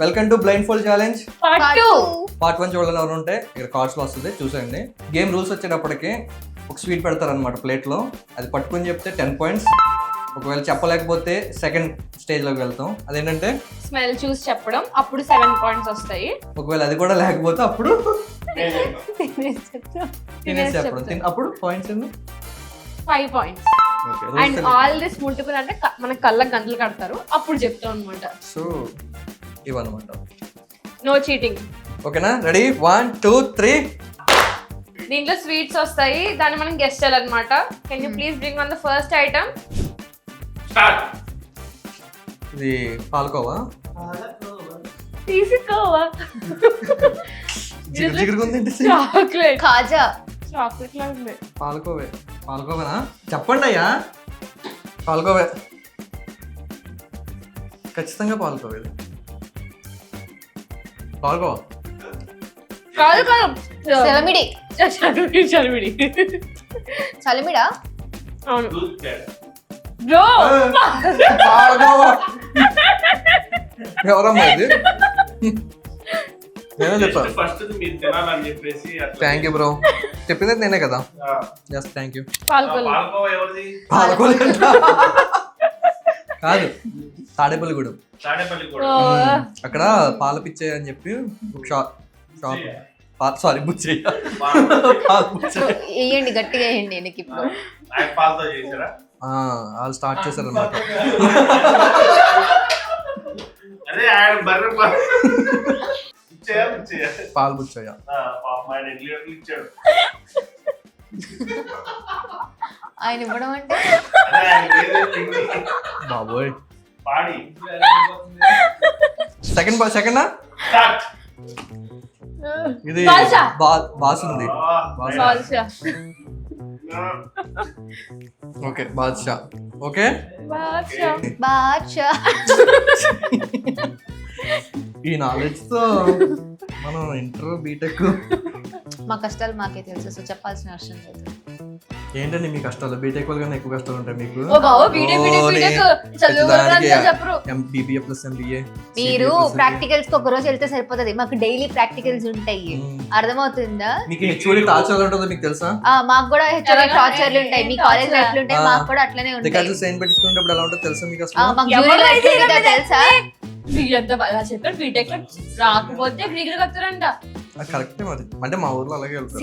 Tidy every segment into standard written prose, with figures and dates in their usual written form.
Welcome to blind fold challenge part 1 చూడాలని ఎవరు ఉంటే ఇక్కడ కార్డ్స్ లో వస్తుంది చూసేయండి. గేమ్ రూల్స్ వచ్చేటప్పటికి ఒక స్వీట్ పెడతారనమాట ప్లేట్ లో, అది పట్టుకుని చెప్తే 10 పాయింట్స్. ఒకవేళ చెప్పలేకపోతే సెకండ్ స్టేజ్ లోకి వెళ్తాం, అదేంటంటే స్మెల్ చూసి చెప్పడం, అప్పుడు 7 పాయింట్స్ వస్తాయి. ఒకవేళ అది కూడా లేకపోతే అప్పుడు తినేసి చెప్పడం, అప్పుడు పాయింట్స్ ఎన్ని 5 points. And all this multiple అంటే మన కళ్ళకి గంటలు కడతారు, అప్పుడు చెప్తాం అనమాట. సో ఇవన్నమాట, నో చీటింగ్. ఓకేనా? రెడీ 1 2 3. దీంట్లో స్వీట్స్ వస్తాయి, దాన్ని మనం గెస్ట్ చేయాలన్నమాట. Can you please bring on the first item? ఇది పాలకోవా, తీసుకోవా. చాక్లెట్, కాజా, చాక్లెట్ లా ఉంది. పాలకోవేనా? చెప్పండి అయ్యా. పాలకోవే, ఖచ్చితంగా పాలకోవే. పాలకోవా కాదు కాదు, చలమిడి. చలివిడి. చలిమిడా? అవును బ్రో. పాలకోవా ఎవరమ్మా ఇది? నేనే చెప్పాను. థ్యాంక్ యూ బ్రో, చెప్పింది నేనే కదా. Just thank you. పాలకోవ కాదు, తాడేపల్లిగూడెం. అక్కడ పాలపిచ్చే అని చెప్పి ఒక షాప్, సారీ బుచ్చయ్య, వేయండి, గట్టిగా వేయండి. எனக்கு ఇప్పుడు వాళ్ళు స్టార్ట్ చేశారు అన్నమాట. పాలు బుచ్చయ్య. ఆయన ఇవ్వడం అంటే బాబోయ్. సెకండ్ ఇది బాసుంది. ఓకే బాద్షా. ఓకే బాద్షా. ఈ నాలెడ్జ్ తో మనం ఇంటర్ బీటెక్ మా కష్టాలు మాకే తెలుసు, సో చెప్పాల్సిన అవసరం లేదు. ఏంటండి మీ కష్టాలు? బీటెక్ వాళ్ళకన్నా ఎక్కువ కష్టాలు ఉంటాయి మీకు. BBA plus MBA. మీరు ప్రాక్టికల్స్ కి ఒక రోజు వెళ్తే సరిపోతుంది, మాకు డైలీ ప్రాక్టికల్స్ ఉంటాయి. అర్థమవుతుందా? మీకు HOD టార్చర్ ఉంటుందో మీకు తెలుసా? మాకు కూడా HOD టార్చర్లు ఉంటాయి. మీ కాలేజ్ లో ఎట్లుంటాయి, మాకు కూడా అట్లనే ఉంటాయి. రికార్డులు సైన్ పెట్టించుకునేటప్పుడు ఎలా ఉంటుందో తెలుసా మీకు అసలు? మాకు జూనియర్ ఎట్లుంటుందో తెలుసా? చెప్పారు బీటెక్ లో రాకపోతే ఫ్రీగా కడతారంట. కరెక్టే మరి, అంటే మా ఊర్లో అలాగే వెళ్తారు.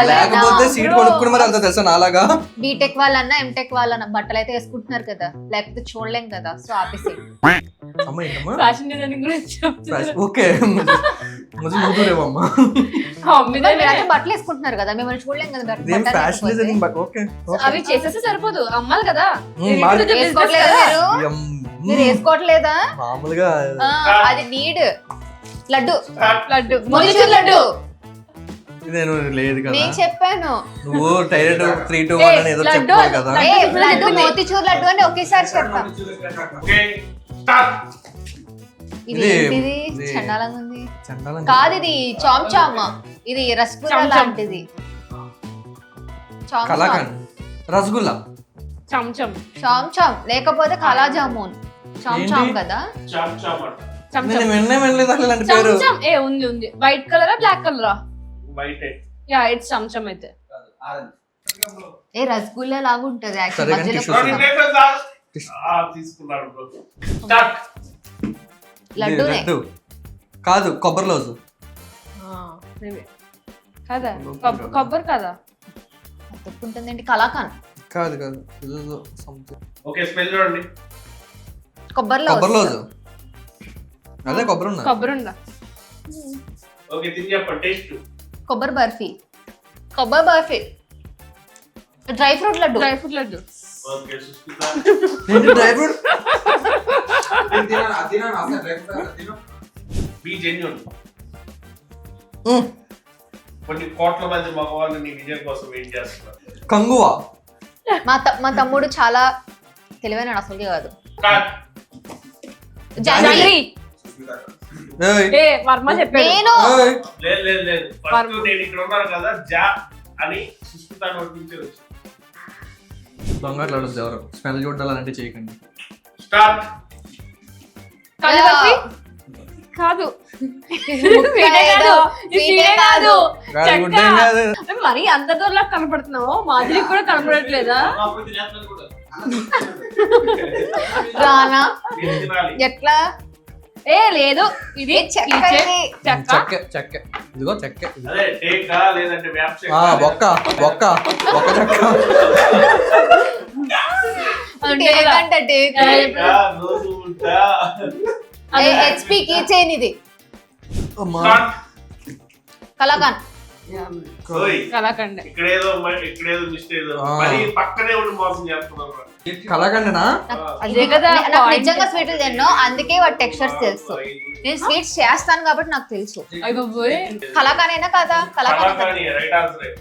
లేకపోతే సీట్ కొనుక్కుని మరి అంత తెలుసా నాలాగా. బీటెక్ వాళ్ళన్నా MTech వాళ్ళన్నా బట్టలు అయితే వేసుకుంటున్నారు కదా, లేకపోతే చూడలేం కదా, సో ఆపేసి. ఫ్యాషన్ డిజైనింగ్ గురించి ఓకే, బట్టలు వేసుకుంటున్నారు కదా, మిమ్మల్ని చూడలేం కదా. ఫ్యాషన్ డిజైనింగ్ ఓకే, అవి చేసేస్తే సరిపోదు, అమ్మాలి కదా. వేసుకోవట్లేదా మీరు? వేసుకోవట్లేదా? మామూలుగా అది నీడ్. లడ్డు లడ్డు మోతీచూర్ లడ్డు నేను లేదు కదా, నేను చెప్పాను. నువ్వు డైరెక్ట్ 3 to 1 అని ఏదో చెప్పావు కదా. లడ్డు మోతీచూర్ లడ్డు అని ఒకేసారి చెప్తా. ఇది ఏంటిది? చండాలంగా ఉంది. కాదు, ఇది చామ్ చామ్. ఇది రసగుల్లా లాంటిది. కలాకండ్, రసగుల్లా, చమ్ చమ్. చామ్ చామ్ లేకపోతే కాలా జామున్. చామ్ చామ్ కదా. ఉంది ఉంది. వైట్ కలరా బ్లాక్ కలరా? Yeah, it's cham cham. అయితే రసగుల్లా లాగా ఉంటది లడ్డు. కాదు, కొబ్బరి లోజు కదా. కొబ్బరి కదా, తప్పుంటుందండి. కలాకాన్ కాదు కాదు, కొబ్బరి లోజు. అదే కొబ్బరి ఉందా? కొబ్బరి ఉందా? కొబ్బరి బర్ఫీ. కొబ్బరి barfi. Dry fruit laddu. Dry fruit laddu. Dry fruit కొన్ని కోట్ల మంది మగవాళ్ళు నీ విజయం కోసం వెయిట్ చేస్తున్నారు. కంగువా. మా తమ్ముడు చాలా తెలివైన, అసలు కాదు. వర్మ చెప్పాడు. లేదు ఫస్ట్ నేను ఇక్కడ ఉన్నాను కదా, జా అని సుష్మిత నోటి నుంచి వచ్చి దొంగట్లాడద్దు ఎవరు. స్మెల్ చూడాలంటే చేయకండి. స్టార్ట్. కాజు బర్ఫీ కాదు, స్వీటే కాదు, ఇది స్వీటే కాదు, చెక్క. మరి అంత దూరంలో కనపడుతున్నావు, మాధురికి కూడా కనపడట్లేదా? రానా ఎట్లా లేదు, ఇది చెక్క ఇది. చెక్క చెక్క ఇదిగో చెక్క అదే టేకా లేదంటే వేప చెక్క. బొక్క బొక్క బొక్క చెక్క. టేక్ అంట టేక్. టేకా, రోజు ఉంటా. హెచ్పి కీ చైన్ ఇది. స్టార్ట్. కలాకాన్. ఓయ్, కలాకండ్. ఇక్కడేదో మిస్టేక్ మరి పక్కనే ఉండి మోసం చేస్తున్నారు. కలాకండనా? అదే కదా నాకు నిజంగా స్వీట్లు తిన్నో, అందుకే వాటి టెక్స్చర్స్ తెలుసు. నేను స్వీట్స్ చేస్తాను కాబట్టి నాకు తెలుసు. కలాకాన్ అయినా కదా? కలాకాన్. Right answer.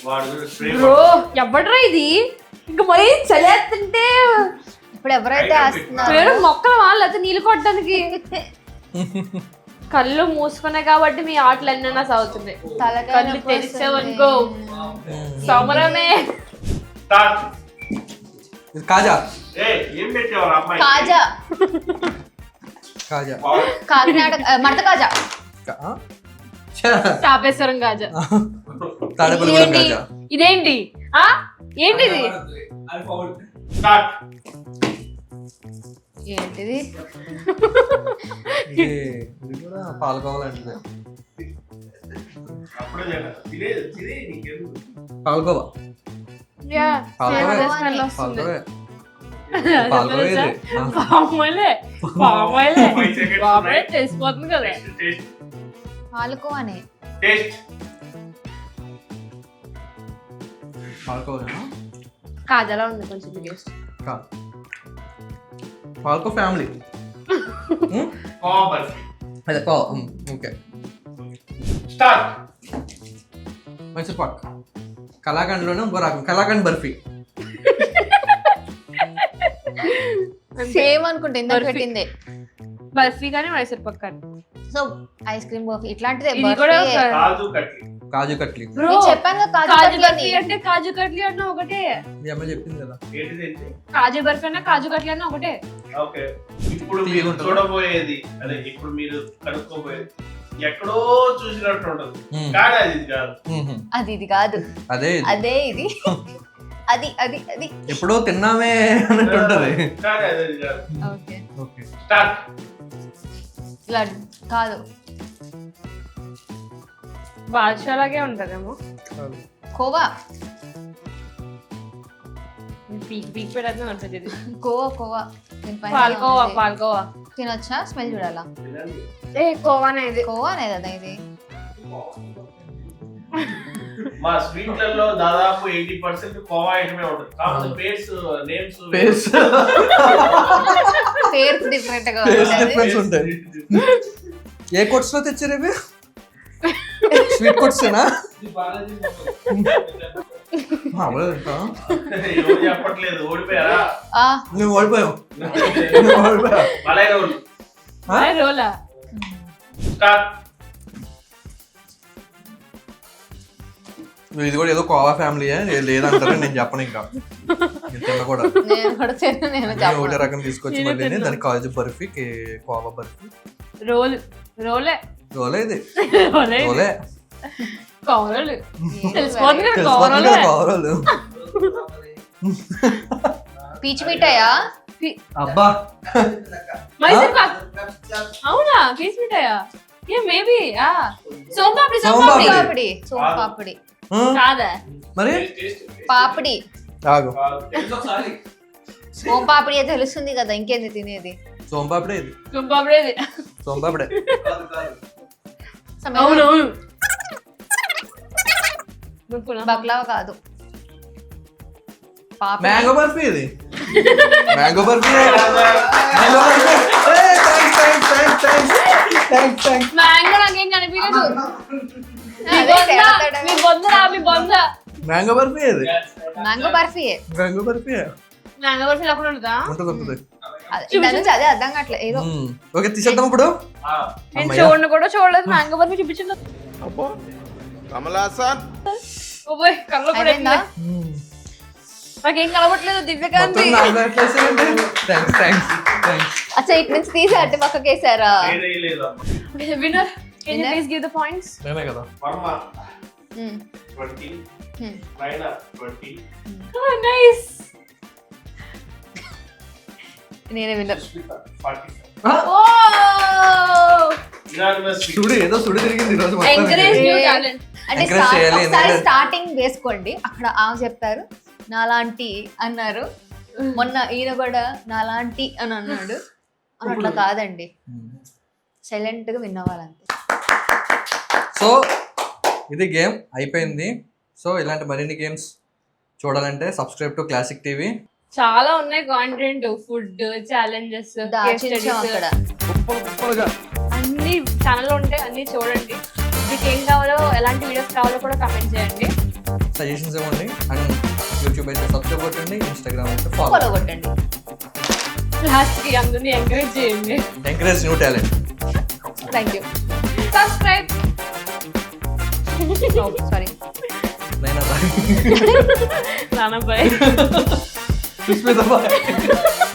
వాడు స్ప్రే బ్రో ఎవడ్రా ఇది? ఇంకా మరి చలేస్తుంటే ఇప్పుడు ఎవరైతే వేస్తున్నారు పేరు మొక్కల వాళ్ళు అయితే నీళ్ళు కొట్టడానికి. కళ్ళు మూసుకున్నాయి కాబట్టి మీ ఆటలు అన్నీ సాగుతున్నాయి. కళ్ళు తెరిచావనుకో సమరమే. స్టార్ట్. కాజా. ఏం పెట్టేవారు అమ్మాయి? కాజా. కాజా. కాకినాడ మడత కాజా. తాపేశ్వరం కాజా. తాడేపల్లిగూడెం కాజా. ఇదేంటి? ఏంటిది? స్టార్ట్. ఏంటిది? ఇది కూడా పాలకోవాలంటే అప్పుడే నీకేందుకు పాలకోవా. తెలిసిపోతుంది కదా. పాలకోవానే. పాలకోవా కాజాలా ఉంది కొంచెం టేస్ట్. పాలకో ఫ్యామిలీ. అదే ఓకే. స్టార్ట్. మైసూర్ పాక్. కలాకండ్లోనే ఇంకో రకం కలాకండ్ బర్ఫీ. సేమ్ అనుకుంటే ఇందాక పెట్టింది. బర్ఫీ కానీ మైసూర్ పాక్ కానీ. సో ఐస్ క్రీమ్ బర్ఫీ ఇట్లాంటిదే. ఇది కూడా కాజు కట్లీ. చెప్పాను కాజు బర్ఫీ అంటే కాజు కట్లీ అన్న ఒకటే. మీ అమ్మ చెప్పింది కదా. కాజు బర్ఫీ అన్న కాజు కట్లీ అన్న ఒకటే. ఓకే, ఇప్పుడు మీరు చూడబోయేది అదే ఇప్పుడు మీరు కనుక్కోబోయేది ఎక్కడో చూసినట్టు ఉండదు కానీ అది కాదు. అది ఇది కాదు. అదే అదే ఇది. అది అది అది ఎప్పుడో తిన్నామే అన్నట్టు ఉంటది కానీ అది కాదు. Okay okay. స్టార్ట్. లడ్డు కాదు. బాద్షాలాగే ఉంటదేమో. కోవా. పీక్ పీక్ పెట్టే ఉంటుంది ఇది. కోవా కోవా. పాల్కోవా పాల్కోవా. తినొచ్చా? స్మెల్ చూడాలా? కోవానే ఇది. కోవానే కదా ఇది. మా స్వీట్లలో దాదాపు 80% కోవా ఐటమే ఉంటుంది. కాకపోతే పేర్స్ నేమ్స్ పేర్స్ డిఫరెంట్ గా ఉంటాయి. ఏ కోట్స్ లో తెచ్చారు ఇవి? స్వీట్ కోట్సేనా? చెప్పట్లేదు. ఓడిపోయారా? నువ్వు ఓడిపోయావు. రోలా. స్టార్ట్. ఇది కూడా ఏదో కోవా ఫ్యామిలీ లేదంటారని నేను చెప్పను. ఇంకా తిన్న కూడా ఒకటే రకం తీసుకొచ్చి మళ్ళీ దానికి కాజు బర్ఫీ కోవా బర్ఫీ రోల్ రోలే రోలే ఇది రోలే కౌరలు కౌరలు. పీచు మిఠాయా? అబ్బా మైసూర్ పాక్. అవునా? పీచు మిఠాయా? మేబీ సోంపాపిడి సోంపాపిడి సోంపాపిడి కాదా? మరి పాపిడి. ఆగు. సోంపాపిడి తెలుస్తుంది కదా, ఇంకేంది తినేది? సోంపాపిడే ఇది. సోంపాపిడే ఇది. సోంపాపిడే. అవునవును. బక్లావా కాదు. మ్యాంగో బర్ఫీ ఇది. మ్యాంగో బర్ఫీ. మ్యాంగో నాకేం కనిపించదు. మీ బొందరా మీ బొంద. మ్యాంగో బర్ఫీ ఇది. Mango barfi. Mango barfi. Mango barfi అక్కడ ఉంటుందా? ఉంటుంది. అదే అర్థం కావట్లేదు ఏదో. ఓకే తీసేద్దాం ఇప్పుడు. నేను చూడండి కూడా చూడలేదు. మ్యాంగో బర్ఫీ చూపించండి. కళ్ళు కూడా నాకేం కలవట్లేదు. దివ్యకాంతి థ్యాంక్స్. అచ్చా ఇటు నుంచి తీసి అటు పక్కకేసారా? లేదమ్మా. Winner can you Winner? Please give the points? నేనే కదా. Varma Hmm. 20, Hmm. Raina 20, nice. నేనే విన్నర్. సుష్మిత 45. ఓ Unanimous సుడి ఏదో సుడి తిరిగింది ఈరోజు ఎంకరేజ్ మొత్తానికి. New talent. అంటే Encourage చేయాలి, ఒకసారి ఎందుకంటే- స్టార్టింగ్ వేసుకోండి. అక్కడ చెప్తారు నాలాంటి అన్నారు, మొన్న ఈయన కూడా నాలాంటి అని అన్నాడు. అట్లా కాదండి, సైలెంట్ గా విన్ అవ్వాలంతే. సో ఇది గేమ్ అయిపోయింది. సో ఇలాంటి మరిన్ని గేమ్స్ చూడాలంటే సబ్స్క్రైబ్ టు క్లాసిక్ టీవీ. చాలా ఉన్నాయి కాంటెంట్, ఫుడ్ ఛాలెంజెస్, దాచించాం అక్కడ. అన్ని ఛానల్ ఉంటాయి, అన్ని చూడండి. మీకు ఏం కావాలో, ఎలాంటి వీడియోస్ కావాలో కూడా కమెంట్ చేయండి. సజెషన్స్ ఇవ్వండి. అండ్ యూట్యూబ్ అయితే సబ్స్క్రైబ్ కొట్టండి, ఇన్స్టాగ్రామ్ అయితే ఫాలో ఫాలో కొట్టండి. లాస్ట్ కి అందరినీ ఎంకరేజ్ చేయండి. Encourage new talent. Thank you. Subscribe. Sorry. నైనా బాయ్. నాన్న బాయ్. సుష్మిత బాయ్.